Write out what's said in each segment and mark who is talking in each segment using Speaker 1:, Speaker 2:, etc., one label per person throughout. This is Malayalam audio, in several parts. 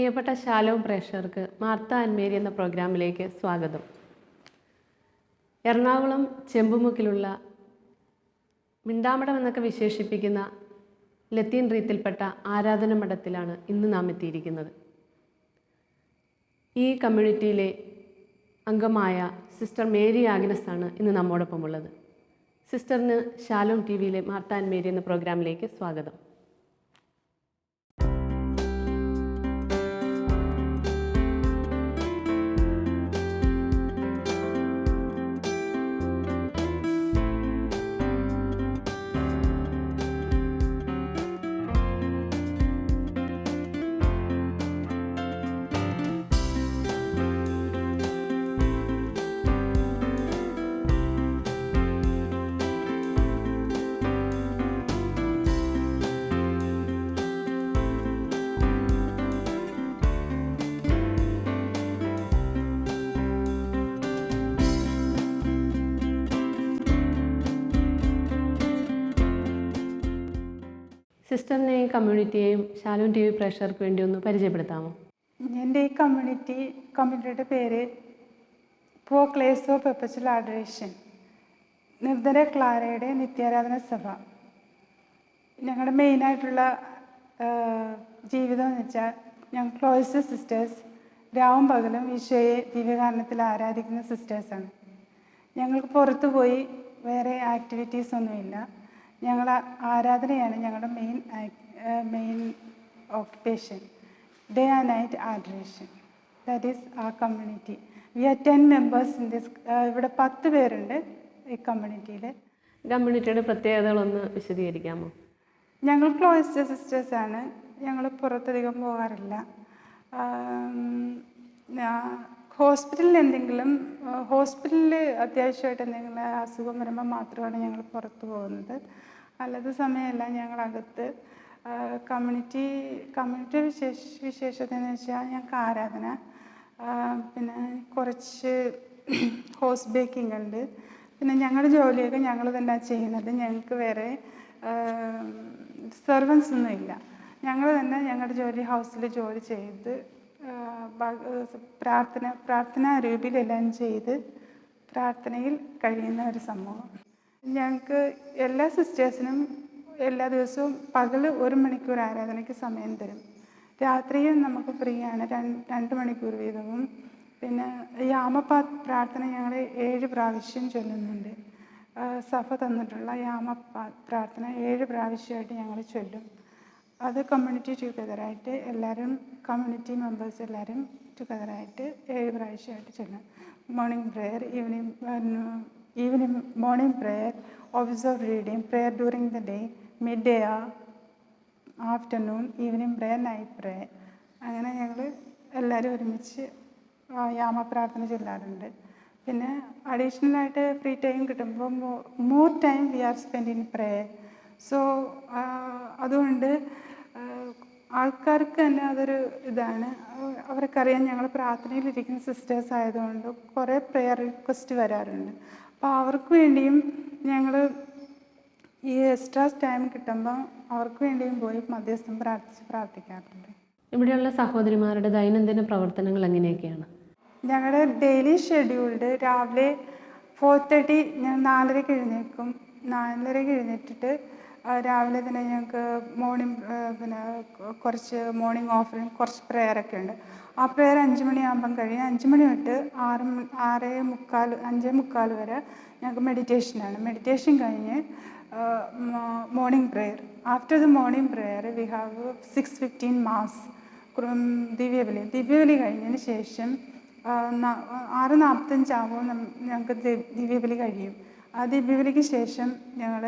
Speaker 1: പ്രിയപ്പെട്ട ശാലോം പ്രേക്ഷകർക്ക് മാർത്ത ആൻഡ് മേരി എന്ന പ്രോഗ്രാമിലേക്ക് സ്വാഗതം. എറണാകുളം ചെമ്പുമുക്കിലുള്ള മിണ്ടാമഠം എന്നൊക്കെ വിശേഷിപ്പിക്കുന്ന ലത്തീൻ റീത്തിൽപ്പെട്ട ആരാധന മഠത്തിലാണ് ഇന്ന് നാം എത്തിയിരിക്കുന്നത്. ഈ കമ്മ്യൂണിറ്റിയിലെ അംഗമായ സിസ്റ്റർ മേരി ആഗ്നസ് ആണ് ഇന്ന് നമ്മോടൊപ്പം ഉള്ളത്. സിസ്റ്ററിന് ശാലോം ടി വിയിലെ മാർത്ത ആൻഡ് മേരി എന്ന പ്രോഗ്രാമിലേക്ക് സ്വാഗതം. സിസ്റ്ററിനെയും കമ്മ്യൂണിറ്റിയെയും ശാലോം ടി വി പ്രേക്ഷകർക്ക് വേണ്ടി ഒന്ന് പരിചയപ്പെടുത്താമോ?
Speaker 2: എൻ്റെ ഈ കമ്മ്യൂണിറ്റിയുടെ പേര് പ്രോക്ലേസോ പെർപ്പച്വൽ ആഡറേഷൻ, നിർദ്ധന ക്ലാരയുടെ നിത്യാരാധന സഭ. ഞങ്ങളുടെ മെയിനായിട്ടുള്ള ജീവിതം എന്ന് വെച്ചാൽ ഞങ്ങൾ ക്ലോയിസ്റ്റർ സിസ്റ്റേഴ്സ് രാവും പകലും ഈശോയെ ദിവ്യകാരണത്തിൽ ആരാധിക്കുന്ന സിസ്റ്റേഴ്സാണ്. ഞങ്ങൾക്ക് പുറത്തു പോയി വേറെ ആക്ടിവിറ്റീസ് ഒന്നുമില്ല. ഞങ്ങളുടെ ആരാധനയാണ് ഞങ്ങളുടെ main occupation. Day and night adoration. That is a community. We are 10 members in this. ഇവിടെ 10 പേരുണ്ട് ഈ കമ്മ്യൂണിറ്റിയിൽ.
Speaker 1: കമ്മ്യൂണിറ്റിയുടെ പ്രത്യേകതകളൊന്ന് വിശദീകരിക്കാമോ?
Speaker 2: ഞങ്ങൾ ക്ലോയിസ്റ്റർ സിസ്റ്റേഴ്സാണ്. ഞങ്ങൾ പുറത്തധികം പോകാറില്ല. ഹോസ്പിറ്റലിൽ അത്യാവശ്യമായിട്ട് എന്തെങ്കിലും അസുഖം വരുമ്പോൾ മാത്രമാണ് ഞങ്ങൾ പുറത്ത് പോകുന്നത്. അല്ലാത്ത സമയമല്ല ഞങ്ങളകത്ത്. കമ്മ്യൂണിറ്റി വിശേഷത എന്ന് വെച്ചാൽ ഞങ്ങൾക്ക് ആരാധന, പിന്നെ കുറച്ച് ഹോസ് ബേക്കിംഗ് ഉണ്ട്. പിന്നെ ഞങ്ങളുടെ ജോലിയൊക്കെ ഞങ്ങൾ തന്നെ ചെയ്യുന്നത്. ഞങ്ങൾക്ക് വേറെ സെർവൻസ് ഒന്നും ഇല്ല. ഞങ്ങൾ തന്നെ ഞങ്ങളുടെ ഹൗസിൽ ജോലി ചെയ്ത് പ്രാർത്ഥനാ രൂപയിലെല്ലാം ചെയ്ത് പ്രാർത്ഥനയിൽ കഴിയുന്ന ഒരു സമൂഹം. ഞങ്ങൾക്ക് എല്ലാ സിസ്റ്റേഴ്സിനും എല്ലാ ദിവസവും പകൽ 1 മണിക്കൂർ ആരാധനയ്ക്ക് സമയം തരും. രാത്രിയും നമുക്ക് ഫ്രീ ആണ്, 2 മണിക്കൂർ വീതവും. പിന്നെ പ്രാർത്ഥന ഞങ്ങൾ 7 പ്രാവശ്യം ചൊല്ലുന്നുണ്ട്. സഭ തന്നിട്ടുള്ള പ്രാർത്ഥന 7 പ്രാവശ്യമായിട്ട് ഞങ്ങൾ ചൊല്ലും. അത് കമ്മ്യൂണിറ്റി ടുഗദറായിട്ട് എല്ലാവരും, കമ്മ്യൂണിറ്റി മെമ്പേഴ്സ് എല്ലാവരും ടുഗദറായിട്ട് 7 പ്രാവശ്യമായിട്ട് ചൊല്ലും. Morning prayer, evening morning prayer, observe reading, prayer during the day, mid day, afternoon, evening prayer, night prayer. അങ്ങനെ ഞങ്ങൾ എല്ലാവരും ഒരുമിച്ച് പ്രാർത്ഥന ചൊല്ലാറുണ്ട്. പിന്നെ അഡീഷണലായിട്ട് ഫ്രീ ടൈം കിട്ടുമ്പോൾ more time we are spend in prayer. So അതുകൊണ്ട് ആൾക്കാർക്ക് തന്നെ അതൊരു ഇതാണ്. അവർക്കറിയാം ഞങ്ങൾ പ്രാർത്ഥനയിലിരിക്കുന്ന സിസ്റ്റേഴ്സ് ആയതുകൊണ്ട് കുറേ പ്രെയർ റിക്വസ്റ്റ് വരാറുണ്ട്. അപ്പോൾ അവർക്ക് വേണ്ടിയും ഞങ്ങൾ ഈ എക്സ്ട്രാ ടൈം കിട്ടുമ്പോൾ അവർക്ക് വേണ്ടിയും പോയി മധ്യസ്ഥം പ്രാർത്ഥിക്കാറുണ്ട്.
Speaker 1: ഇവിടെയുള്ള സഹോദരിമാരുടെ ദൈനംദിന പ്രവർത്തനങ്ങൾ എങ്ങനെയൊക്കെയാണ്?
Speaker 2: ഞങ്ങളുടെ ഡെയിലി ഷെഡ്യൂൾഡ് രാവിലെ 4:30 ഞാൻ 4:30 എഴുന്നേൽക്കും. 4:30 എഴുന്നേറ്റിട്ട് രാവിലെ തന്നെ ഞങ്ങൾക്ക് കുറച്ച് മോർണിംഗ് ഓഫറിങ്, കുറച്ച് പ്രെയറൊക്കെ ഉണ്ട്. ആ പ്രെയർ 5 മണിയാകുമ്പം കഴിയും. 5 മണി തൊട്ട് 5:45 വരെ ഞങ്ങൾക്ക് മെഡിറ്റേഷനാണ്. മെഡിറ്റേഷൻ കഴിഞ്ഞ് morning prayer. After the morning prayer we have 6:15 mass, ദിവ്യബലി കഴിഞ്ഞതിന് ശേഷം 6:45 ആകുമ്പോൾ ഞങ്ങൾക്ക് ദിവ്യബലി കഴിയും. ആ ദിവ്യബലിക്ക് ശേഷം ഞങ്ങൾ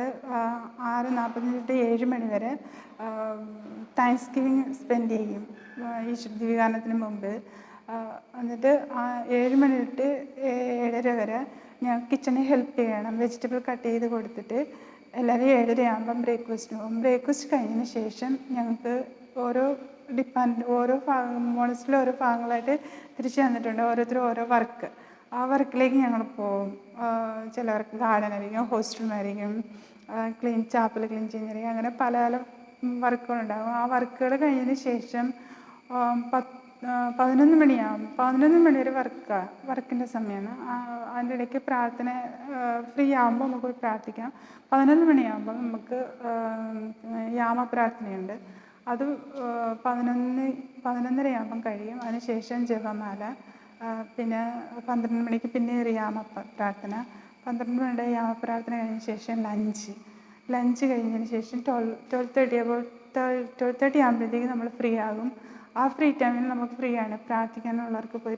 Speaker 2: 6:45 to 7 മണി വരെ താങ്ക്സ് ഗിവിങ് സ്പെൻഡ് ചെയ്യും ദിവ്യകാരണത്തിന് മുമ്പ്. എന്നിട്ട് 7 മണി തൊട്ട് 7:30 വരെ ഞാൻ കിച്ചണിൽ ഹെൽപ്പ് ചെയ്യണം. വെജിറ്റബിൾ കട്ട് ചെയ്ത് കൊടുത്തിട്ട് എല്ലാവരും 7:30 ആകുമ്പം ബ്രേക്ക്ഫാസ്റ്റ് പോകും. ബ്രേക്ക്ഫാസ്റ്റ് കഴിഞ്ഞതിന് ശേഷം ഞങ്ങൾക്ക് ഓരോ മോണസ്റ്റിലെ ഓരോ ഭാഗങ്ങളായിട്ട് തിരിച്ചു തന്നിട്ടുണ്ട്. ഓരോരുത്തരും ഓരോ വർക്ക്. ആ വർക്കിലേക്ക് ഞങ്ങൾ പോകും. ചിലവർക്ക് ഗാർഡനായിരിക്കും, ഹോസ്റ്റലുമായിരിക്കും, ചാപ്പൽ ക്ലീൻ ചെയ്യുന്നതായിരിക്കും. അങ്ങനെ പല വർക്കുകളുണ്ടാകും. ആ വർക്കുകൾ കഴിഞ്ഞതിന് ശേഷം 11 മണിയാകും. 11 മണി വരെ വർക്കിൻ്റെ സമയമാണ്. അതിൻ്റെ ഇടയ്ക്ക് പ്രാർത്ഥന ഫ്രീ ആകുമ്പോൾ നമുക്ക് പോയി പ്രാർത്ഥിക്കാം. 11 മണിയാകുമ്പോൾ നമുക്ക് യാമ പ്രാർത്ഥനയുണ്ട്. അത് 11:30 കഴിയും. അതിനുശേഷം ജപമാല. പിന്നെ 12 മണിക്ക് പിന്നെ ഒരു യാമ പ്രാർത്ഥന. 12 മണിയുടെ യാമ പ്രാർത്ഥന കഴിഞ്ഞ ശേഷം ലഞ്ച് കഴിഞ്ഞതിന് ശേഷം 12:30 ആകുമ്പോഴത്തേക്ക് നമ്മൾ ഫ്രീ ആകും. ആ ഫ്രീ ടൈമിൽ നമുക്ക് ഫ്രീ ആണ്. പ്രാർത്ഥിക്കാനുള്ളവർക്ക് പോയി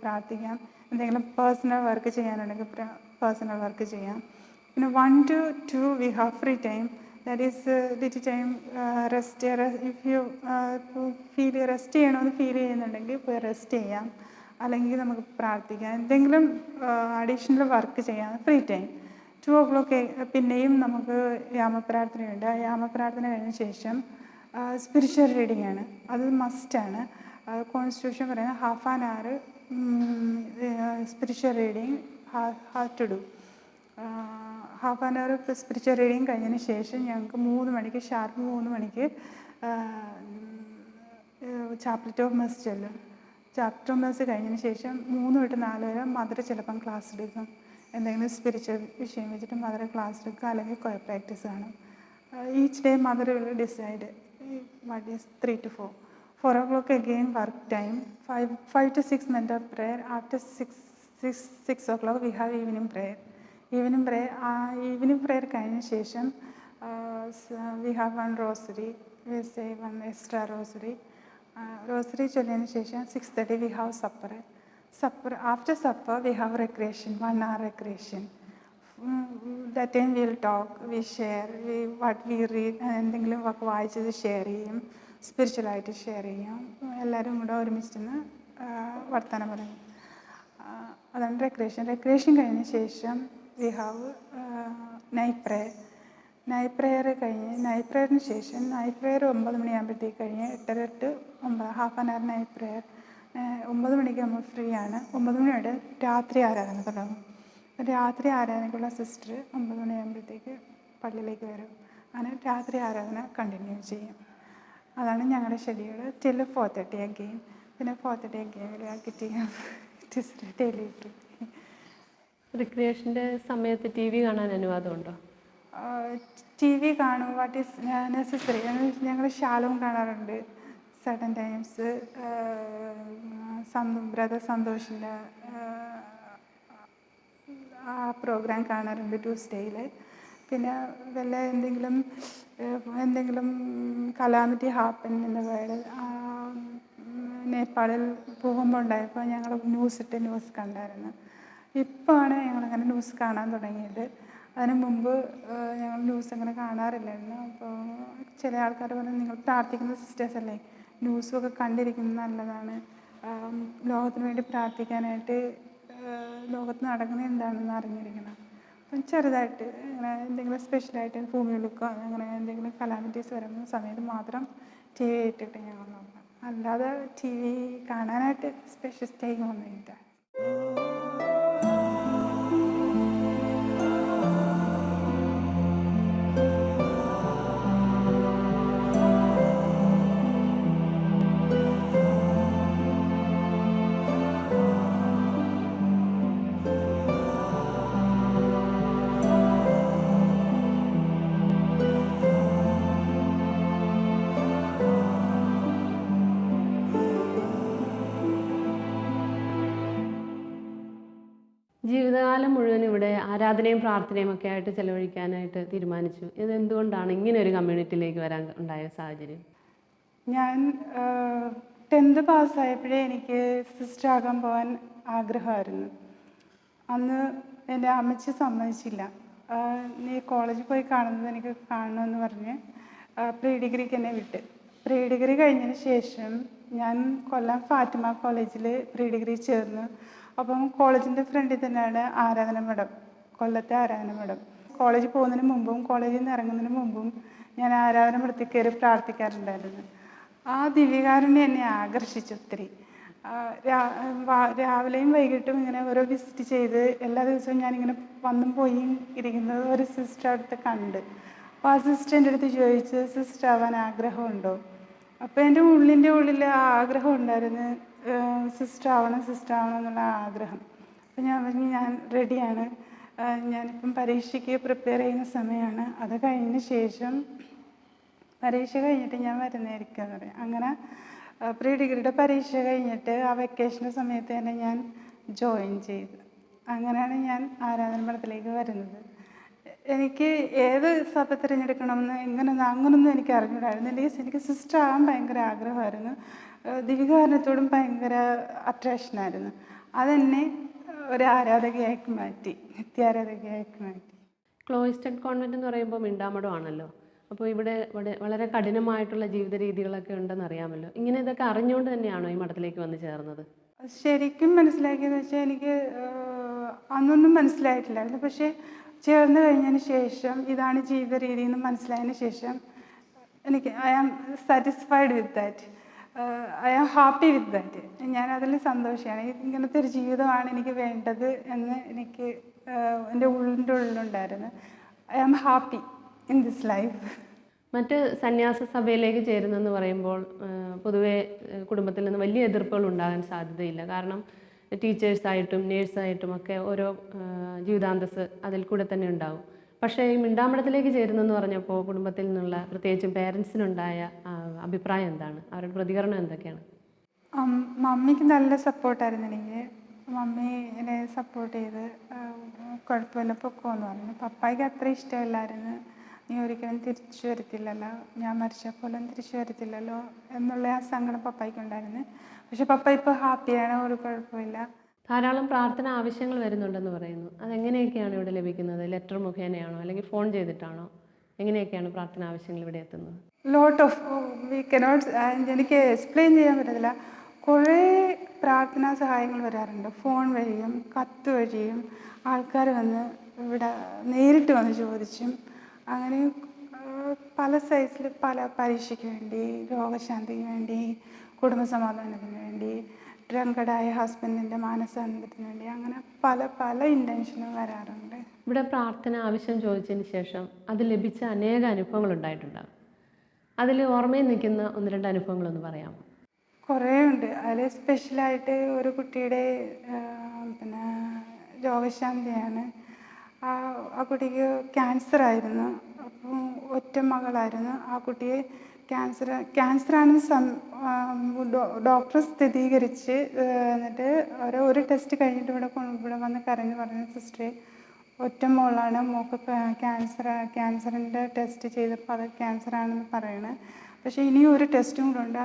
Speaker 2: പ്രാർത്ഥിക്കാം. എന്തെങ്കിലും പേഴ്സണൽ വർക്ക് ചെയ്യാനുണ്ടെങ്കിൽ പേഴ്സണൽ വർക്ക് ചെയ്യാം. പിന്നെ 1 to 2 we have free time. That is little time rest. If you feel rest ചെയ്യണമെന്ന് ഫീൽ ചെയ്യുന്നുണ്ടെങ്കിൽ പോയി റെസ്റ്റ് ചെയ്യാം. അല്ലെങ്കിൽ നമുക്ക് പ്രാർത്ഥിക്കാം. എന്തെങ്കിലും അഡീഷണൽ വർക്ക് ചെയ്യാം. ഫ്രീ ടൈം 2 o'clock പിന്നെയും നമുക്ക് യാമപ്രാർത്ഥനയുണ്ട്. ആ യാമപ്രാർത്ഥന കഴിഞ്ഞ ശേഷം സ്പിരിച്വൽ റീഡിംഗ് ആണ്. അത് മസ്റ്റാണ്. കോൺസ്റ്റിറ്റ്യൂഷൻ പറയുന്നത് half an hour spiritual reading have to do. Half an hour spiritual reading കഴിഞ്ഞതിന് ശേഷം ഞങ്ങൾക്ക് 3 മണിക്ക് ഷാർപ്പ് 3 മണിക്ക് ചാപ്റ്റർ ഓഫ് മെസ് ചൊല്ലും. ചാപ്റ്റർ ഓഫ് മെസ് കഴിഞ്ഞതിന് ശേഷം 3 to 4 വരെ മദർ ചിലപ്പം ക്ലാസ് എടുക്കും. എന്തെങ്കിലും സ്പിരിച്വൽ വിഷയം വെച്ചിട്ട് മദർ ക്ലാസ് എടുക്കുക, അല്ലെങ്കിൽ കൊയർ പ്രാക്ടീസ് കാണും. Each day mother will decide what is 3 to 4. 4 o'clock again work time. 5 to 6 mental prayer. After 6 o'clock we have evening prayer. Evening prayer കഴിഞ്ഞ ശേഷം we have one rosary. We say one extra rosary. Rosary ചൊല്ലിയതിന് ശേഷം 6:30 we have supper. After supper we have recreation, 1 hour recreation. That time we will talk, we share, what we read, എന്തെങ്കിലും വായിച്ചത് ഷെയർ ചെയ്യും, സ്പിരിച്വലായിട്ട് ഷെയർ ചെയ്യും. എല്ലാവരും കൂടെ ഒരുമിച്ചിരുന്ന് വർത്തമാനം പറയും. അതാണ് റെക്രിയേഷൻ കഴിഞ്ഞ ശേഷം വി ഹാവ് നൈറ്റ് പ്രെയർ കഴിഞ്ഞ് നൈറ്റ് പ്രെയറിന് ശേഷം 9 മണിയാകുമ്പോഴത്തേക്ക് കഴിഞ്ഞ് 8:30 to 9 half an our night prayer. 9 മണിക്ക് നമ്മൾ ഫ്രീ ആണ്. 9 മണിയോടെ രാത്രി ആരാധന തുടങ്ങും. രാത്രി ആരാധനയ്ക്കുള്ള സിസ്റ്റർ 9 മണിയാകുമ്പോഴത്തേക്ക് പള്ളിയിലേക്ക് വരും. അങ്ങനെ രാത്രി ആരാധന കണ്ടിന്യൂ ചെയ്യും. അതാണ് ഞങ്ങളുടെ ഷെഡ്യൂൾ ടിൽ 4:30 അഗെയിൻ. പിന്നെ 4:30 അഗെയിൻ ഡെയിലി.
Speaker 1: റിക്രിയേഷൻ്റെ സമയത്ത് ടി വി കാണാൻ അനുവാദമുണ്ടോ?
Speaker 2: ടി വി കാണും. What is necessary. ഞങ്ങൾ ശാലവും കാണാറുണ്ട് സഡൻ ടൈംസ്. ബ്രദർ സന്തോഷിൻ്റെ ആ പ്രോഗ്രാം കാണാറുണ്ട് ട്യൂസ്ഡേയിൽ. പിന്നെ വല്ല എന്തെങ്കിലും calamity happen in the world. നേപ്പാളിൽ ഭൂകമ്പം ഉണ്ടായപ്പോൾ ഞങ്ങൾ ന്യൂസ് കണ്ടായിരുന്നു. ഇപ്പോഴാണ് ഞങ്ങളങ്ങനെ ന്യൂസ് കാണാൻ തുടങ്ങിയത്. അതിന് മുമ്പ് ഞങ്ങൾ ന്യൂസ് അങ്ങനെ കാണാറില്ലായിരുന്നു. അപ്പോൾ ചില ആൾക്കാർ പറഞ്ഞു, നിങ്ങൾ പ്രാർത്ഥിക്കുന്ന സിസ്റ്റേഴ്സല്ലേ, ന്യൂസുമൊക്കെ കണ്ടിരിക്കുന്നത് നല്ലതാണ്. ലോകത്തിന് വേണ്ടി പ്രാർത്ഥിക്കാനായിട്ട് ലോകത്ത് നടക്കുന്നത് എന്താണെന്ന് അറിഞ്ഞിരിക്കണം. അപ്പം ചെറുതായിട്ട് അങ്ങനെ എന്തെങ്കിലും സ്പെഷ്യലായിട്ട് ഭൂമിയിലൊക്കെ അങ്ങനെ എന്തെങ്കിലും കലാമിറ്റീസ് വരുന്ന സമയത്ത് മാത്രം ടി വി ഇട്ടിട്ട് ഞങ്ങൾ നോക്കാം. അല്ലാതെ ടി വി കാണാനായിട്ട് സ്പെഷ്യൽ ടൈം ഒന്നുമില്ല.
Speaker 1: ജീവിതകാലം മുഴുവൻ ഇവിടെ ആരാധനയും പ്രാർത്ഥനയും ഒക്കെ ആയിട്ട് ചെലവഴിക്കാനായിട്ട് തീരുമാനിച്ചു. ഇത് എന്തുകൊണ്ടാണ് ഇങ്ങനെ ഒരു കമ്മ്യൂണിറ്റിയിലേക്ക് വരാൻ ഉണ്ടായ സാഹചര്യം?
Speaker 2: ഞാൻ 10th പാസ്സായപ്പോഴേ എനിക്ക് സിസ്റ്റർ ആകാൻ പോകാൻ ആഗ്രഹമായിരുന്നു. അന്ന് എൻ്റെ അമ്മച്ചി സമ്മതിച്ചില്ല. നീ കോളേജിൽ പോയി എനിക്ക് കാണണമെന്ന് പറഞ്ഞ് പ്രീ ഡിഗ്രിക്ക് എന്നെ വിട്ട്. പ്രീ ഡിഗ്രി കഴിഞ്ഞതിന് ശേഷം ഞാൻ കൊല്ലം ഫാത്തിമ കോളേജിൽ പ്രീ ഡിഗ്രി ചേർന്നു. അപ്പം കോളേജിൻ്റെ ഫ്രണ്ടിൽ തന്നെയാണ് ആരാധന മഠം, കൊല്ലത്തെ ആരാധന മഠം. കോളേജിൽ പോകുന്നതിന് മുമ്പും കോളേജിൽ നിന്ന് ഇറങ്ങുന്നതിന് മുമ്പും ഞാൻ ആരാധന മഠത്തിൽ കയറി പ്രാർത്ഥിക്കാറുണ്ടായിരുന്നു. ആ ദിവ്യകാരുണ്യം എന്നെ ആകർഷിച്ചു ഒത്തിരി. രാവിലെയും വൈകിട്ടും ഇങ്ങനെ ഓരോ വിസിറ്റ് ചെയ്ത് എല്ലാ ദിവസവും ഞാനിങ്ങനെ വന്നും പോയും ഇരിക്കുന്നത് ഒരു സിസ്റ്റർ അടുത്ത് കണ്ട്. അപ്പോൾ ആ സിസ്റ്റർ എൻ്റെ അടുത്ത് ചോദിച്ച്, സിസ്റ്റർ ആവാൻ ആഗ്രഹമുണ്ടോ? അപ്പോൾ എൻ്റെ ഉള്ളിൽ ആ ആഗ്രഹം ഉണ്ടായിരുന്നു, സിസ്റ്റർ ആവണം എന്നുള്ള ആഗ്രഹം. അപ്പോൾ ഞാൻ പറഞ്ഞു ഞാൻ റെഡിയാണ്, ഞാനിപ്പം പരീക്ഷയ്ക്ക് പ്രിപ്പയർ ചെയ്യുന്ന സമയമാണ്, അത് കഴിഞ്ഞ ശേഷം പരീക്ഷ കഴിഞ്ഞിട്ട് ഞാൻ വരുന്നതായിരിക്കും എന്ന് പറയും. അങ്ങനെ പ്രീ ഡിഗ്രിയുടെ പരീക്ഷ കഴിഞ്ഞിട്ട് ആ വെക്കേഷൻ്റെ സമയത്ത് തന്നെ ഞാൻ ജോയിൻ ചെയ്തു. അങ്ങനെയാണ് ഞാൻ ആരാധന മഠത്തിലേക്ക് വരുന്നത്. എനിക്ക് ഏത് സഭ തിരഞ്ഞെടുക്കണമെന്ന് അങ്ങനൊന്നും എനിക്ക് അറിഞ്ഞിട്ടായിരുന്നു. എനിക്ക് സിസ്റ്റർ ആകാൻ ഭയങ്കര ആഗ്രഹമായിരുന്നു, ദിവ്യകാരുണ്യത്തോടും ഭയങ്കര അട്രാക്ഷനായിരുന്നു. അതെന്നെ ഒരു ആരാധകയാക്കി മാറ്റി, നിത്യാരാധകയാക്കി മാറ്റി.
Speaker 1: ക്ലോയിസ്റ്റഡ് കോൺവെൻറ്റ് എന്ന് പറയുമ്പോൾ മിണ്ടാമഠം ആണല്ലോ. അപ്പോൾ ഇവിടെ വളരെ കഠിനമായിട്ടുള്ള ജീവിത രീതികളൊക്കെ ഉണ്ടെന്ന് അറിയാമല്ലോ. ഇങ്ങനെ ഇതൊക്കെ അറിഞ്ഞുകൊണ്ട് തന്നെയാണോ ഈ മഠത്തിലേക്ക് വന്ന് ചേർന്നത്?
Speaker 2: ശരിക്കും മനസ്സിലാക്കിയെന്ന് വെച്ചാൽ എനിക്ക് അന്നൊന്നും മനസ്സിലായിട്ടില്ലായിരുന്നു. പക്ഷേ ചേർന്ന് കഴിഞ്ഞതിന് ശേഷം ഇതാണ് ജീവിത രീതി എന്ന് മനസ്സിലായതിന് ശേഷം I am satisfied with that, I am happy with that. ഞാനതിൽ സന്തോഷമാണ്. ഇങ്ങനത്തെ ഒരു ജീവിതമാണ് എനിക്ക് വേണ്ടത് എന്ന് എനിക്ക് എൻ്റെ ഉള്ളിലുണ്ടായിരുന്നു. I am happy in this life.
Speaker 1: മറ്റ് സന്യാസ സഭയിലേക്ക് ചേരുന്നെന്ന് പറയുമ്പോൾ പൊതുവേ കുടുംബത്തിൽ നിന്ന് വലിയ എതിർപ്പുകൾ ഉണ്ടാകാൻ സാധ്യതയില്ല. കാരണം ടീച്ചേഴ്സായിട്ടും നേഴ്സായിട്ടും ഒക്കെ ഓരോ ജീവിതാന്തസ് അതിൽ കൂടെ തന്നെ ഉണ്ടാവും. പക്ഷേ ഈ മിണ്ടാമഠത്തിലേക്ക് ചേരുന്നെന്ന് പറഞ്ഞപ്പോൾ കുടുംബത്തിൽ നിന്നുള്ള പ്രത്യേകിച്ചും പേരൻസിനുണ്ടായ അഭിപ്രായം എന്താണ്? അവരുടെ പ്രതികരണം എന്തൊക്കെയാണ്?
Speaker 2: മമ്മിക്ക് നല്ല സപ്പോർട്ടായിരുന്നു എനിക്ക്. മമ്മി എന്നെ സപ്പോർട്ട് ചെയ്ത് കുഴപ്പമില്ല പൊക്കോന്ന് പറഞ്ഞു. പപ്പായ്ക്ക് അത്ര ഇഷ്ടമില്ലായിരുന്നു. നീ ഒരിക്കലും തിരിച്ചു വരത്തില്ലല്ലോ, ഞാൻ മരിച്ച പോലും തിരിച്ചു വരത്തില്ലല്ലോ എന്നുള്ള ആ സങ്കടം പപ്പായ്ക്കുണ്ടായിരുന്നു. പക്ഷെ പപ്പ ഇപ്പോൾ ഹാപ്പിയാണ്, ഒരു കുഴപ്പമില്ല.
Speaker 1: ധാരാളം പ്രാർത്ഥന ആവശ്യങ്ങൾ വരുന്നുണ്ടെന്ന് പറയുന്നു. അതെങ്ങനെയൊക്കെയാണ് ഇവിടെ ലഭിക്കുന്നത്? ലെറ്റർ മുഖേനയാണോ അല്ലെങ്കിൽ ഫോൺ ചെയ്തിട്ടാണോ? എങ്ങനെയൊക്കെയാണ് പ്രാർത്ഥന ആവശ്യങ്ങൾ ഇവിടെ എത്തുന്നത്?
Speaker 2: ലോട്ട് ഓഫ് വി കനോട്ട്, എനിക്ക് എക്സ്പ്ലെയിൻ ചെയ്യാൻ പറ്റത്തില്ല. കുറേ പ്രാർത്ഥനാ സഹായങ്ങൾ വരാറുണ്ട്. ഫോൺ വഴിയും കത്ത് വഴിയും ആൾക്കാർ വന്ന് ഇവിടെ നേരിട്ട് വന്ന് ചോദിച്ചും അങ്ങനെ പല സൈസിൽ പല പരീക്ഷയ്ക്ക് വേണ്ടി, രോഗശാന്തിക്ക് വേണ്ടി, കുടുംബസമാധാനത്തിന് വേണ്ടി, ഡ്രങ്കഡായ ഹസ്ബൻഡിൻ്റെ മാനസാന്തരത്തിന് വേണ്ടി, അങ്ങനെ പല ഇൻറ്റൻഷനും വരാറുണ്ട്.
Speaker 1: ഇവിടെ പ്രാർത്ഥന ആവശ്യം ചോദിച്ചതിന് ശേഷം അത് ലഭിച്ച അനേക അനുഭവങ്ങൾ ഉണ്ടായിട്ടുണ്ടാകും. അതിൽ ഓർമ്മയിൽ നിൽക്കുന്ന 1-2 അനുഭവങ്ങളൊന്ന് പറയാമോ?
Speaker 2: കുറേ ഉണ്ട്. അതിൽ സ്പെഷ്യലായിട്ട് ഒരു കുട്ടിയുടെ പിന്നെ രോഗശാന്തിയാണ്. ആ കുട്ടിക്ക് ക്യാൻസറായിരുന്നു. അപ്പം ഒറ്റ മകളായിരുന്നു. ആ കുട്ടിയെ ക്യാൻസറാണെന്ന് ഡോക്ടർ സ്ഥിരീകരിച്ച് എന്നിട്ട് ഒരു ടെസ്റ്റ് കഴിഞ്ഞിട്ട് ഇവിടെ വന്ന് കരഞ്ഞ് പറഞ്ഞു, സിസ്റ്ററെ ഒറ്റ മോളാണ്, മോൾക്ക് ക്യാൻസറിൻ്റെ ടെസ്റ്റ് ചെയ്തപ്പോൾ അത് ക്യാൻസറാണെന്ന് പറയണേ. പക്ഷേ ഇനിയും ഒരു ടെസ്റ്റും കൂടെ ഉണ്ട്.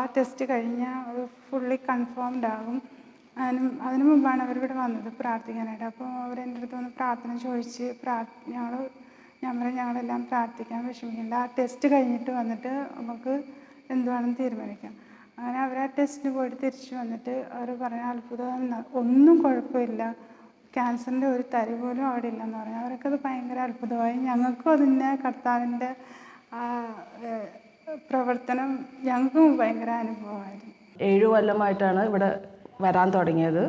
Speaker 2: ആ ടെസ്റ്റ് കഴിഞ്ഞാൽ അത് ഫുള്ളി കൺഫേംഡ് ആകും. അതിന് മുമ്പാണ് അവരിവിടെ വന്നത് പ്രാർത്ഥിക്കാനായിട്ട്. അപ്പോൾ അവരെൻ്റെ അടുത്ത് വന്ന് പ്രാർത്ഥന ചോദിച്ച് ഞാൻ പറഞ്ഞു ഞങ്ങളെല്ലാം പ്രാർത്ഥിക്കാൻ വിഷമിക്കേണ്ട, ആ ടെസ്റ്റ് കഴിഞ്ഞിട്ട് വന്നിട്ട് നമുക്ക് എന്തുവാണെന്ന് തീരുമാനിക്കാം. അങ്ങനെ അവർ ആ ടെസ്റ്റിന് പോയിട്ട് തിരിച്ചു വന്നിട്ട് അവർ പറഞ്ഞ അത്ഭുതം, ഒന്നും കുഴപ്പമില്ല, ക്യാൻസറിൻ്റെ ഒരു തരി പോലും അവിടെ ഇല്ലെന്ന് പറഞ്ഞു. അവർക്കത് ഭയങ്കര അത്ഭുതമായി. ഞങ്ങൾക്കും അതിൻ്റെ കർത്താവിൻ്റെ പ്രവർത്തനം ഞങ്ങൾക്കും ഭയങ്കര അനുഭവമായിരുന്നു.
Speaker 3: 7 കൊല്ലമായിട്ടാണ് ഇവിടെ വരാൻ തുടങ്ങിയത്.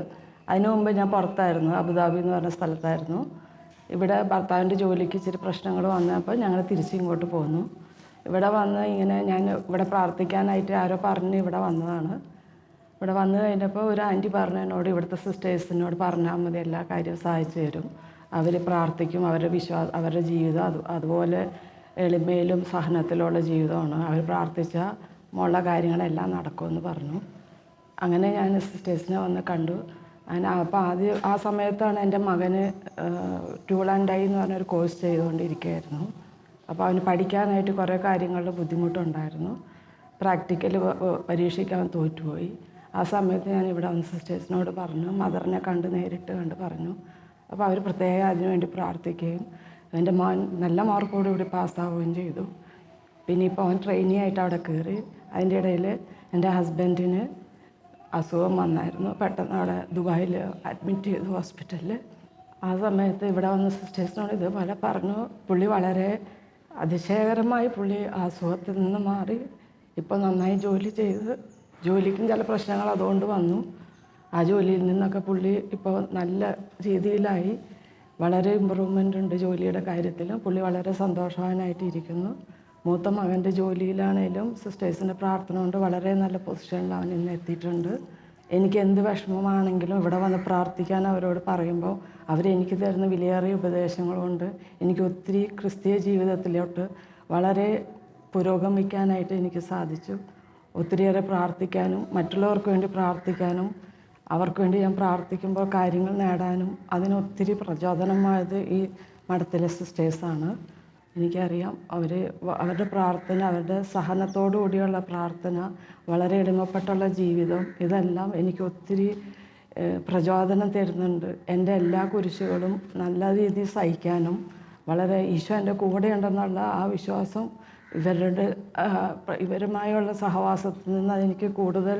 Speaker 3: അതിനു മുമ്പ് ഞാൻ പുറത്തായിരുന്നു, അബുദാബി എന്ന് പറഞ്ഞ സ്ഥലത്തായിരുന്നു. ഇവിടെ ഭർത്താവിൻ്റെ ജോലിക്ക് ഇച്ചിരി പ്രശ്നങ്ങൾ വന്നപ്പോൾ ഞങ്ങൾ തിരിച്ചിങ്ങോട്ട് പോന്നു. ഇവിടെ വന്ന് ഇങ്ങനെ ഞാൻ ഇവിടെ പ്രാർത്ഥിക്കാനായിട്ട് ആരോ പറഞ്ഞ് ഇവിടെ വന്നതാണ്. ഇവിടെ വന്നു കഴിഞ്ഞപ്പോൾ ഒരു ആൻറ്റി പറഞ്ഞു എന്നോട്, ഇവിടുത്തെ സിസ്റ്റേഴ്സിനോട് പറഞ്ഞാൽ മതി, എല്ലാ കാര്യവും സഹായിച്ചു തരും, അവർ പ്രാർത്ഥിക്കും, അവരുടെ ജീവിതം അതുപോലെ എളിമയിലും സഹനത്തിലുള്ള ജീവിതമാണ്, അവർ പ്രാർത്ഥിച്ചാൽ മുള്ള കാര്യങ്ങളെല്ലാം നടക്കുമെന്ന് പറഞ്ഞു. അങ്ങനെ ഞാൻ സിസ്റ്റേഴ്സിനെ വന്ന് കണ്ടു. അപ്പോൾ ആ സമയത്താണ് എൻ്റെ മകന് ടൂൾ ആൻഡ് ഡൈ എന്ന് പറഞ്ഞൊരു കോഴ്സ് ചെയ്തുകൊണ്ടിരിക്കുകയായിരുന്നു. അപ്പോൾ അവന് പഠിക്കാനായിട്ട് കുറേ കാര്യങ്ങളുടെ ബുദ്ധിമുട്ടുണ്ടായിരുന്നു. പ്രാക്ടിക്കൽ പരീക്ഷയ്ക്ക് അവൻ തോറ്റുപോയി. ആ സമയത്ത് ഞാൻ ഇവിടെ വന്ന് സിസ്റ്റേഴ്സിനോട് പറഞ്ഞു, മദറിനെ നേരിട്ട് കണ്ട് പറഞ്ഞു. അപ്പോൾ അവർ പ്രത്യേകം അതിനുവേണ്ടി പ്രാർത്ഥിക്കുകയും എൻ്റെ മോൻ നല്ല മാർക്കോട് കൂടി പാസ്സാവുകയും ചെയ്തു. പിന്നെ ഇപ്പോൾ അവൻ ട്രെയിനി ആയിട്ട് അവിടെ കയറി. അതിൻ്റെ ഇടയിൽ എൻ്റെ ഹസ്ബൻഡിന് അസുഖം വന്നായിരുന്നു. പെട്ടെന്ന് അവിടെ ദുബായിൽ അഡ്മിറ്റ് ചെയ്തു ഹോസ്പിറ്റലിൽ. ആ സമയത്ത് ഇവിടെ വന്ന സിസ്റ്റേഴ്സിനോട് ഇതുപോലെ പറഞ്ഞു. പുള്ളി വളരെ അതിശയകരമായി പുള്ളി ആ അസുഖത്തിൽ നിന്ന് മാറി ഇപ്പോൾ നന്നായി ജോലി ചെയ്ത്, ജോലിക്കും ചില പ്രശ്നങ്ങൾ അതുകൊണ്ട് വന്നു. ആ ജോലിയിൽ നിന്നൊക്കെ പുള്ളി ഇപ്പോൾ നല്ല രീതിയിലായി, വളരെ ഇമ്പ്രൂവ്മെൻ്റ് ഉണ്ട് ജോലിയുടെ കാര്യത്തിലും. പുള്ളി വളരെ സന്തോഷവാനായിട്ടിരിക്കുന്നു. മൂത്ത മകൻ്റെ ജോലിയിലാണേലും സിസ്റ്റേഴ്സിൻ്റെ പ്രാർത്ഥന കൊണ്ട് വളരെ നല്ല പൊസിഷനിൽ അവൻ ഇന്ന് എത്തിയിട്ടുണ്ട്. എനിക്ക് എന്ത് വിഷമമാണെങ്കിലും ഇവിടെ വന്ന് പ്രാർത്ഥിക്കാൻ അവരോട് പറയുമ്പോൾ അവരെനിക്ക് തരുന്ന വിലയേറിയ ഉപദേശങ്ങൾ കൊണ്ട് എനിക്ക് ഒത്തിരി ക്രിസ്തീയ ജീവിതത്തിലോട്ട് വളരെ പുരോഗമിക്കാനായിട്ട് എനിക്ക് സാധിച്ചു. ഒത്തിരിയേറെ പ്രാർത്ഥിക്കാനും മറ്റുള്ളവർക്ക് വേണ്ടി പ്രാർത്ഥിക്കാനും അവർക്ക് വേണ്ടി ഞാൻ പ്രാർത്ഥിക്കുമ്പോൾ കാര്യങ്ങൾ നേടാനും അതിനൊത്തിരി പ്രചോദനമായത് ഈ മഠത്തിലെ സിസ്റ്റേഴ്സാണ്. എനിക്കറിയാം അവരുടെ പ്രാർത്ഥന, അവരുടെ സഹനത്തോടു കൂടിയുള്ള പ്രാർത്ഥന, വളരെ എളിമപ്പെട്ടുള്ള ജീവിതം, ഇതെല്ലാം എനിക്ക് ഒത്തിരി പ്രചോദനം തരുന്നുണ്ട്. എൻ്റെ എല്ലാ കുരിശുകളും നല്ല രീതിയിൽ സഹിക്കാനും വളരെ ഈശോ എൻ്റെ കൂടെയുണ്ടെന്നുള്ള ആ വിശ്വാസം ഇവരുമായുള്ള സഹവാസത്തിൽ നിന്ന് അതെനിക്ക് കൂടുതൽ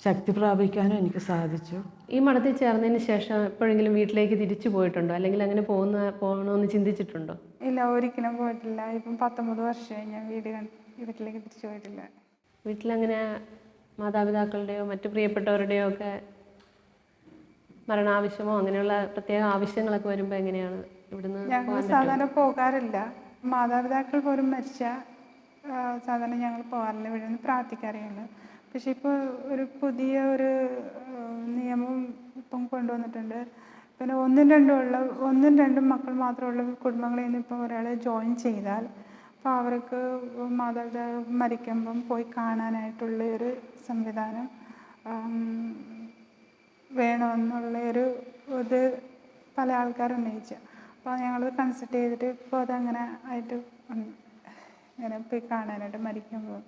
Speaker 3: ശക്തി പ്രാപിക്കാനും എനിക്ക് സാധിച്ചു.
Speaker 1: ഈ മഠത്തിൽ ചേർന്നതിന് ശേഷം എപ്പോഴെങ്കിലും വീട്ടിലേക്ക് തിരിച്ചു പോയിട്ടുണ്ടോ, അല്ലെങ്കിൽ അങ്ങനെ പോകണമെന്ന് ചിന്തിച്ചിട്ടുണ്ടോ?
Speaker 2: ഇല്ല, ഒരിക്കലും പോയിട്ടില്ല. ഇപ്പം 19 വർഷമായി ഞാൻ വീട്ടിലേക്ക് തിരിച്ചു പോയിട്ടില്ല.
Speaker 1: വീട്ടിലങ്ങനെ മാതാപിതാക്കളുടെയോ മറ്റു പ്രിയപ്പെട്ടവരുടെയോ ഒക്കെ മരണാവശ്യമോ അങ്ങനെയുള്ള പ്രത്യേക ആവശ്യങ്ങളൊക്കെ വരുമ്പോൾ എങ്ങനെയാണ് ഇവിടുന്ന്?
Speaker 2: ഞങ്ങൾ സാധാരണ പോകാറില്ല. മാതാപിതാക്കൾ പോലും മരിച്ച സാധാരണ ഞങ്ങൾ പോകാറില്ല, ഇവിടെ നിന്ന് പ്രാർത്ഥിക്കാറുണ്ട്. പക്ഷെ ഇപ്പോൾ ഒരു പുതിയ നിയമം ഇപ്പം കൊണ്ടുവന്നിട്ടുണ്ട്. പിന്നെ ഒന്നും രണ്ടും മക്കൾ മാത്രമുള്ള കുടുംബങ്ങളിൽ നിന്ന് ഇപ്പോൾ ഒരാൾ ജോയിൻ ചെയ്താൽ അപ്പോൾ അവർക്ക് മാതാപിതാക്കൾ മരിക്കുമ്പം പോയി കാണാനായിട്ടുള്ള ഒരു സംവിധാനം വേണമെന്നുള്ളൊരു ഇത് പല ആൾക്കാരും ഉന്നയിച്ചു. അപ്പോൾ ഞങ്ങൾ കൺസൾട്ട് ചെയ്തിട്ട് ഇപ്പോൾ അതങ്ങനെ ആയിട്ട് ഇങ്ങനെ പോയി കാണാനായിട്ട് മരിക്കുമ്പോൾ.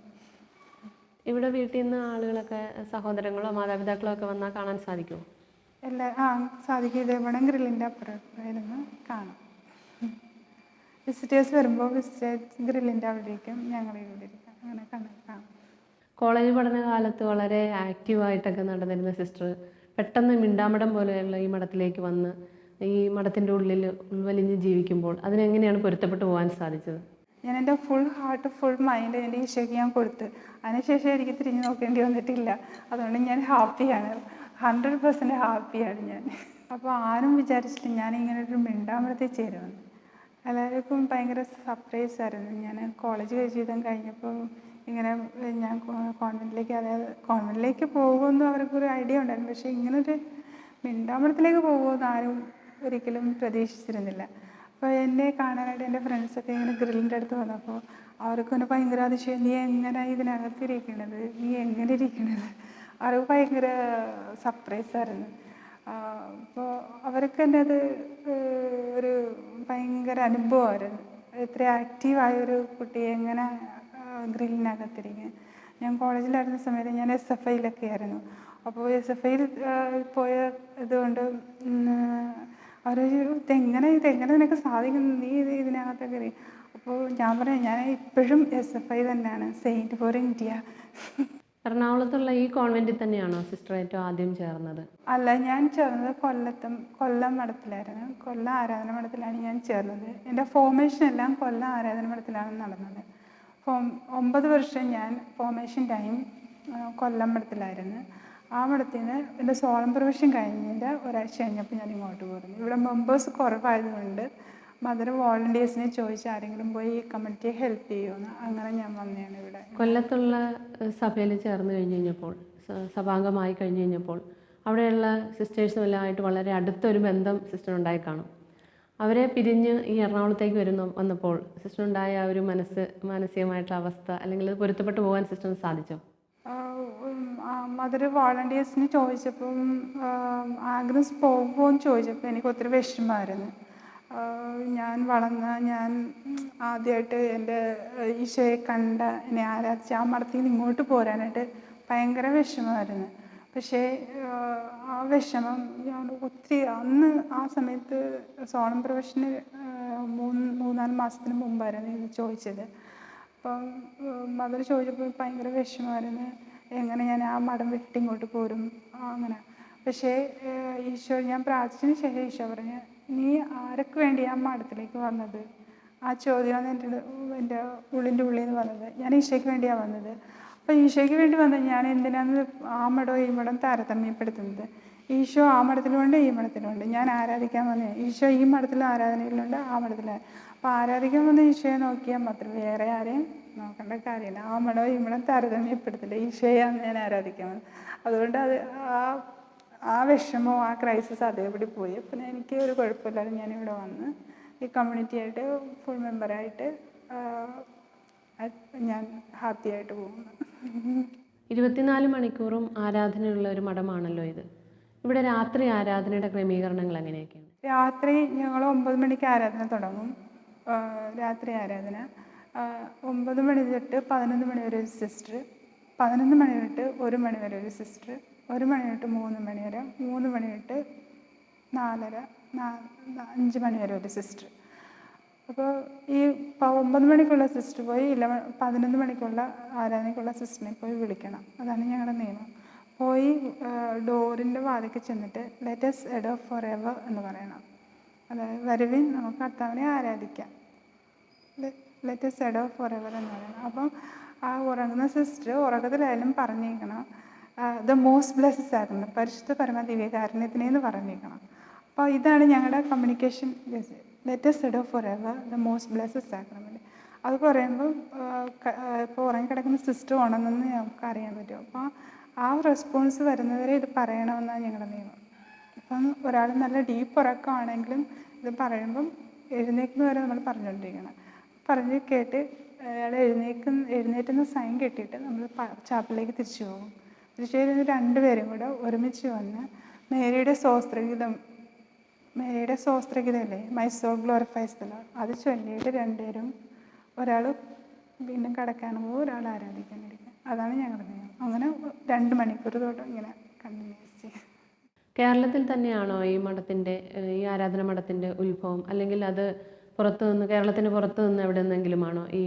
Speaker 1: ഇവിടെ വീട്ടിൽ നിന്ന് ആളുകളൊക്കെ, സഹോദരങ്ങളോ മാതാപിതാക്കളോ ഒക്കെ വന്നാൽ കാണാൻ സാധിക്കുമോ?
Speaker 2: സാധിക്കും. ഇതേപോലെ ഗ്രില്ലിൻ്റെ അപ്പുറമായിരുന്നു കാണാം. വിസിറ്റേഴ്സ് വരുമ്പോൾ ഗ്രില്ലിൻ്റെ അവിടേക്കും ഞങ്ങൾ ഇവിടെ ഇരിക്കാം, അങ്ങനെ കാണാം.
Speaker 1: കോളേജ് പഠനകാലത്ത് വളരെ ആക്റ്റീവായിട്ടൊക്കെ നടന്നിരുന്ന സിസ്റ്റർ പെട്ടെന്ന് മിണ്ടാമഠം പോലെയുള്ള ഈ മഠത്തിലേക്ക് വന്ന് ഈ മഠത്തിൻ്റെ ഉള്ളിൽ ഉൾവലിഞ്ഞ് ജീവിക്കുമ്പോൾ അതിനെങ്ങനെയാണ് പൊരുത്തപ്പെട്ടു പോകാൻ സാധിച്ചത്?
Speaker 2: ഞാൻ എൻ്റെ ഫുൾ ഹാർട്ട്, ഫുൾ മൈൻഡ് എൻ്റെ ഈശോയ്ക്ക് ഞാൻ കൊടുത്ത്. അതിനുശേഷം എനിക്ക് തിരിഞ്ഞു നോക്കേണ്ടി വന്നിട്ടില്ല. അതുകൊണ്ട് ഞാൻ ഹാപ്പിയാണ്, 100% ഹാപ്പിയാണ് ഞാൻ. അപ്പോൾ ആരും വിചാരിച്ചില്ല ഞാൻ ഇങ്ങനെ ഒരു മിണ്ടാമഠത്തിൽ ചേരുമെന്ന്. എല്ലാവർക്കും ഭയങ്കര സർപ്രൈസ് ആയിരുന്നു. ഞാൻ കോളേജ് ജീവിതം കഴിഞ്ഞപ്പോൾ ഇങ്ങനെ ഞാൻ കോൺവെൻറ്റിലേക്ക് പോകുമെന്ന് അവർക്കൊരു ഐഡിയ ഉണ്ടായിരുന്നു. പക്ഷേ ഇങ്ങനൊരു മിണ്ടാമഠത്തിലേക്ക് പോകുമെന്ന് ആരും ഒരിക്കലും പ്രതീക്ഷിച്ചിരുന്നില്ല. അപ്പോൾ എന്നെ കാണാനായിട്ട് എൻ്റെ ഫ്രണ്ട്സൊക്കെ ഇങ്ങനെ ഗ്രില്ലിൻ്റെ അടുത്ത് വന്നപ്പോൾ അവർക്കൊന്ന് ഭയങ്കര അതിശയം, നീ എങ്ങനെ ഇതിനകത്തിരിക്കണത്, നീ എങ്ങനെ ഇരിക്കണത്, അവർക്ക് ഭയങ്കര സർപ്രൈസായിരുന്നു. അപ്പോൾ അവർക്ക് തന്നെ അത് ഒരു ഭയങ്കര അനുഭവമായിരുന്നു. ഇത്ര ആക്റ്റീവായൊരു കുട്ടി എങ്ങനെ ഗ്രില്ലിനകത്തിരിക്കുക. ഞാൻ കോളേജിലായിരുന്ന സമയത്ത് ഞാൻ SFIയിലൊക്കെ ആയിരുന്നു. അപ്പോൾ SFIയിൽ പോയ ഇതുകൊണ്ട് അവർ ഇതെങ്ങനെ നിനക്ക് സാധിക്കുന്നു, നീ ഇതിനകത്തൊക്കെ അറിയും. അപ്പോൾ ഞാൻ പറഞ്ഞു, ഞാൻ ഇപ്പോഴും SFI തന്നെയാണ്, സെയിൻറ്റ് ഫോർ ഇന്ത്യ.
Speaker 1: എറണാകുളത്തുള്ള ഈ കോൺവെൻറ്റിൽ തന്നെയാണോ സിസ്റ്റർ ഏറ്റവും ആദ്യം ചേർന്നത്?
Speaker 2: അല്ല, ഞാൻ ചേർന്നത് കൊല്ലം മഠത്തിലായിരുന്നു. കൊല്ലം ആരാധന മഠത്തിലാണ് ഞാൻ ചേർന്നത്. എൻ്റെ ഫോർമേഷൻ എല്ലാം കൊല്ലം ആരാധന മഠത്തിലാണ് നടന്നത്. 9 വർഷം ഞാൻ ഫോർമേഷൻ ടൈം കൊല്ലം മഠത്തിലായിരുന്നു. ആ മഠത്തിൽ നിന്ന് എൻ്റെ സോളം പ്രവേശം കഴിഞ്ഞതിൻ്റെ ഒരാഴ്ച കഴിഞ്ഞപ്പോൾ ഞാൻ ഇങ്ങോട്ട് പോരുന്നു. ഇവിടെ മെമ്പേഴ്സ് കുറവായതുകൊണ്ട് മദർ വോളണ്ടിയേഴ്സിനെ ചോദിച്ച് ആരെങ്കിലും പോയി ഈ കമ്മിറ്റിയെ ഹെൽപ്പ് ചെയ്യുമെന്ന്, അങ്ങനെ ഞാൻ വന്നതാണ് ഇവിടെ.
Speaker 1: കൊല്ലത്തുള്ള സഭയിൽ ചേർന്ന് സഭാംഗമായി കഴിഞ്ഞപ്പോൾ അവിടെയുള്ള സിസ്റ്റേഴ്സുമെല്ലാമായിട്ട് വളരെ അടുത്തൊരു ബന്ധം സിസ്റ്ററിനുണ്ടായി കാണും. അവരെ പിരിഞ്ഞ് ഈ എറണാകുളത്തേക്ക് വന്നപ്പോൾ സിസ്റ്ററിനുണ്ടായ ആ ഒരു മാനസികമായിട്ടുള്ള അവസ്ഥ, അല്ലെങ്കിൽ അത് പൊരുത്തപ്പെട്ടു പോകാൻ സിസ്റ്ററിന് സാധിച്ചോ?
Speaker 2: മദർ വോളണ്ടിയേഴ്സിന് ചോദിച്ചപ്പം ആഗ്രഹം പോകുമോയെന്ന് ചോദിച്ചപ്പോൾ എനിക്ക് ഒത്തിരി വിഷമമായിരുന്നു. ഞാൻ ആദ്യമായിട്ട് എൻ്റെ ഈശോയെ കണ്ട, എന്നെ ആരാധിച്ച് ആ മഠത്തിൽ നിന്ന് ഇങ്ങോട്ട് പോരാനായിട്ട് ഭയങ്കര വിഷമമായിരുന്നു. പക്ഷേ ആ വിഷമം ഞാൻ ഒത്തിരി അന്ന് ആ സമയത്ത് സോണം പ്രവേശന് 3-4 മാസത്തിന് മുമ്പായിരുന്നു ഇത് ചോദിച്ചത്. അപ്പം മദർ ചോദിച്ചപ്പോൾ ഭയങ്കര വിഷമമായിരുന്നു, എങ്ങനെ ഞാൻ ആ മഠം വിട്ട് ഇങ്ങോട്ട് പോരും അങ്ങനെ. പക്ഷേ ഈശോ, ഞാൻ പ്രാർത്ഥിച്ചതിന് ശേഷം ഈശോ പറഞ്ഞു, നീ ആരൊക്കെ വേണ്ടി ആ മഠത്തിലേക്ക് വന്നത്? ആ ചോദ്യമാണ് എൻ്റെ ഉള്ളിൻ്റെ ഉള്ളിൽ നിന്ന് വന്നത്. ഞാൻ ഈശോയ്ക്ക് വേണ്ടിയാണ് വന്നത്. അപ്പോൾ ഈശോയ്ക്ക് വേണ്ടി വന്നത് ഞാൻ എന്തിനാണ് ആ മഠവും ഈ മഠം താരതമ്യപ്പെടുത്തുന്നത്? ഈശോ ആ മഠത്തിലുമുണ്ട് ഈ മഠത്തിലുമുണ്ട്. ഞാൻ ആരാധിക്കാൻ വന്ന ഈശോ ഈ മഠത്തിലും ആരാധനയിലുണ്ട്, ആ മഠത്തിലും. അപ്പോൾ ആരാധിക്കാൻ വന്ന ഈശോയെ നോക്കിയാൽ മാത്രം വേറെ ആരെയും നോക്കേണ്ട കാര്യമില്ല. ആ മഠവും ഈ മഠം താരതമ്യപ്പെടുത്തില്ല, ഈശോയാണ് ഞാൻ ആരാധിക്കാൻ വന്നത്. അതുകൊണ്ട് ആ വിഷമവും ആ ക്രൈസിസ് അതേപടി പോയി. പിന്നെ എനിക്ക് ഒരു കുഴപ്പമില്ലാതെ ഞാനിവിടെ വന്ന് ഈ കമ്മ്യൂണിറ്റിയായിട്ട് ഫുൾ മെമ്പറായിട്ട് ഞാൻ ഹാപ്പി ആയിട്ട് പോകുന്നു.
Speaker 1: 24 മണിക്കൂറും ആരാധനയുള്ള ഒരു മഠമാണല്ലോ ഇത്. ഇവിടെ രാത്രി ആരാധനയുടെ ക്രമീകരണങ്ങൾ എങ്ങനെയൊക്കെയാണ്?
Speaker 2: രാത്രി ഞങ്ങൾ 9 മണിക്ക് ആരാധന തുടങ്ങും. രാത്രി ആരാധന 9 മണി തൊട്ട് 11 മണി വരെ ഒരു സിസ്റ്റർ, 11 മണി തൊട്ട് 1 മണി വരെ ഒരു സിസ്റ്റർ, 1 മണി തൊട്ട് 3 മണി വരെ, 3 മണി തൊട്ട് 4:30, 5 മണി വരെ ഒരു സിസ്റ്റർ. അപ്പോൾ ഈ 9 മണിക്കുള്ള സിസ്റ്റർ പോയി 11 മണിക്കുള്ള ആരാധനയ്ക്കുള്ള സിസ്റ്ററിനെ പോയി വിളിക്കണം. അതാണ് ഞങ്ങളുടെ നിയമം. പോയി ഡോറിൻ്റെ വാതിൽക്ക് ചെന്നിട്ട് ലെറ്റസ് എഡോ ഫോർ എവർ എന്ന് പറയണം. അതായത് വരുവിൻ നമുക്ക് കർത്താവിനെ ആരാധിക്കാം, ലെറ്റസ് എഡോ ഫോർ എവർ എന്ന് പറയണം. അപ്പം ആ ഉറങ്ങുന്ന സിസ്റ്റർ ഉറക്കത്തിലായാലും പറഞ്ഞേക്കണം ദ മോസ്റ്റ് ബ്ലെസ്ഡ് സാക്രമെന്റ്, പരിശുദ്ധ പരമ ദിവ്യകാരുണ്യത്തിനെന്ന് പറഞ്ഞേക്കണം. അപ്പോൾ ഇതാണ് ഞങ്ങളുടെ communication. Let us adore forever the most blessed sacrament. അത് പറയുമ്പോൾ ഇപ്പോൾ ഉറങ്ങിക്കിടക്കുന്ന സിസ്റ്റർ ഉണർന്നെന്ന് നമുക്ക് അറിയാൻ പറ്റും. അപ്പോൾ ആ റെസ്പോൺസ് വരുന്നവരെ ഇത് പറയണമെന്നാണ് ഞങ്ങളുടെ നിയമം. ഇപ്പം ഒരാൾ നല്ല ഡീപ്പ് ഉറക്കമാണെങ്കിലും ഇത് പറയുമ്പം എഴുന്നേൽക്കുന്നവരെ നമ്മൾ പറഞ്ഞുകൊണ്ടിരിക്കണം. പറഞ്ഞ് കേട്ട് അയാൾ എഴുന്നേറ്റുന്ന സൈൻ കെട്ടിയിട്ട് നമ്മൾ ചാപ്പലിലേക്ക് തിരിച്ചു പോകും. തിരിച്ചു കഴിഞ്ഞ് രണ്ടുപേരും കൂടെ ഒരുമിച്ച് വന്ന് മേരിയുടെ സ്തോത്രഗീതമല്ലേ, my soul glorifies the Lord, അത് ചൊല്ലിയിട്ട് രണ്ടുപേരും ഒരാൾ വീണ്ടും കിടക്കാൻ പോകും, ഒരാൾ ആരാധിക്കാനിരിക്കും. അതാണ് ഞങ്ങളുടെ നിയമം. അങ്ങനെ 2 മണിക്കൂർ തൊട്ട് ഇങ്ങനെ കണ്ടിന്യൂസ് ചെയ്യും.
Speaker 1: കേരളത്തിൽ തന്നെയാണോ ഈ ആരാധന മഠത്തിൻ്റെ ഉത്ഭവം, അല്ലെങ്കിൽ അത് കേരളത്തിന് പുറത്തു നിന്ന് എവിടെ നിന്നെങ്കിലുമാണോ ഈ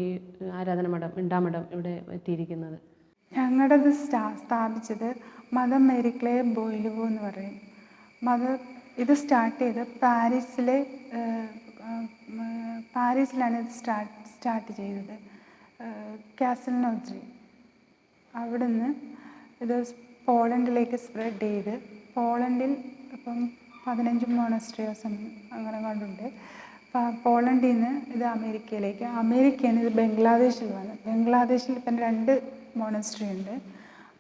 Speaker 1: ആരാധന മഠം, മിണ്ടാമഠം ഇവിടെ എത്തിയിരിക്കുന്നത്?
Speaker 2: ഞങ്ങളുടേത് സ്ഥാപിച്ചത് മദർ മേരി ക്ലേ ബോയ്ലുവോ എന്ന് പറയും. ഇത് സ്റ്റാർട്ട് ചെയ്ത് പാരീസിലാണ് ഇത് സ്റ്റാർട്ട് ചെയ്തത്. കാസൽ നോട്രി. അവിടുന്ന് ഇത് പോളണ്ടിലേക്ക് സ്പ്രെഡ് ചെയ്ത്, പോളണ്ടിൽ ഇപ്പം 15 മോണസ്ട്രിയോ അങ്ങനെ കണ്ടുണ്ട്. പോളണ്ടിൽ നിന്ന് ഇത് അമേരിക്കയിൽ നിന്ന് ഇത് ബംഗ്ലാദേശിൽ വന്നു. ബംഗ്ലാദേശിൽ ഇപ്പം 2 മോണസ്ട്രി ഉണ്ട്.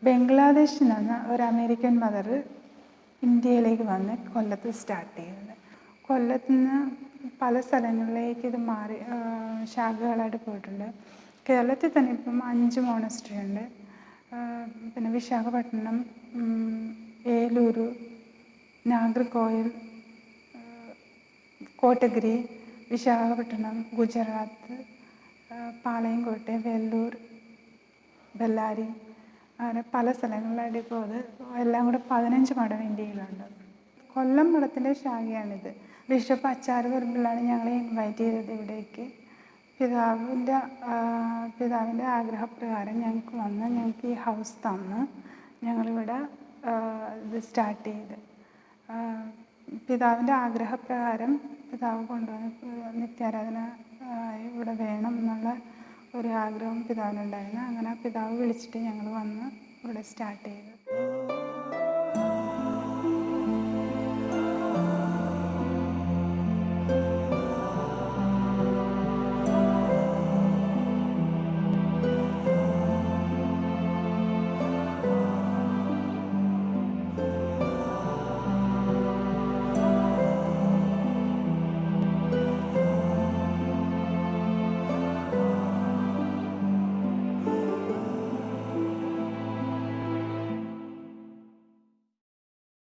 Speaker 2: ബംഗ്ലാദേശിൽ നിന്ന് ഒരു അമേരിക്കൻ മദർ ഇന്ത്യയിലേക്ക് വന്ന് കൊല്ലത്ത് സ്റ്റാർട്ട് ചെയ്തത്. കൊല്ലത്ത് നിന്ന് പല സ്ഥലങ്ങളിലേക്ക് ഇത് മാറി ശാഖകളായിട്ട് പോയിട്ടുണ്ട്. കേരളത്തിൽ തന്നെ ഇപ്പം 5 മോണസ്ട്രി ഉണ്ട്. പിന്നെ വിശാഖപട്ടണം, ഏലൂർ, നാഗർകോയിൽ, കോട്ടഗിരി, വിശാഖപട്ടണം, ഗുജറാത്ത്, പാളയംകോട്ടെ, വെല്ലൂർ, ബെല്ലാരി, അങ്ങനെ പല സ്ഥലങ്ങളിലായിട്ട് ഇപ്പോൾ അത് എല്ലാം കൂടെ 15 മഠം ഇന്ത്യയിലുണ്ട്. കൊല്ലം മഠത്തിൻ്റെ ശാഖയാണിത്. ബിഷപ്പ് അച്ചാർ വരുമ്പോഴാണ് ഞങ്ങളെ ഇൻവൈറ്റ് ചെയ്തത് ഇവിടേക്ക്. പിതാവിൻ്റെ ആഗ്രഹപ്രകാരം ഞങ്ങൾക്ക് ഈ ഹൗസ് തന്ന് ഞങ്ങളിവിടെ ഇത് സ്റ്റാർട്ട് ചെയ്ത്. പിതാവിൻ്റെ ആഗ്രഹപ്രകാരം പിതാവ് കൊണ്ടുവന്ന് നിത്യാരാധന ഇവിടെ വേണം എന്നുള്ള ഒരു ആഗ്രഹം പിതാവിനുണ്ടായിരുന്നു. അങ്ങനെ പിതാവ് വിളിച്ചിട്ട് ഞങ്ങൾ വന്ന് ഇവിടെ സ്റ്റാർട്ട് ചെയ്തു.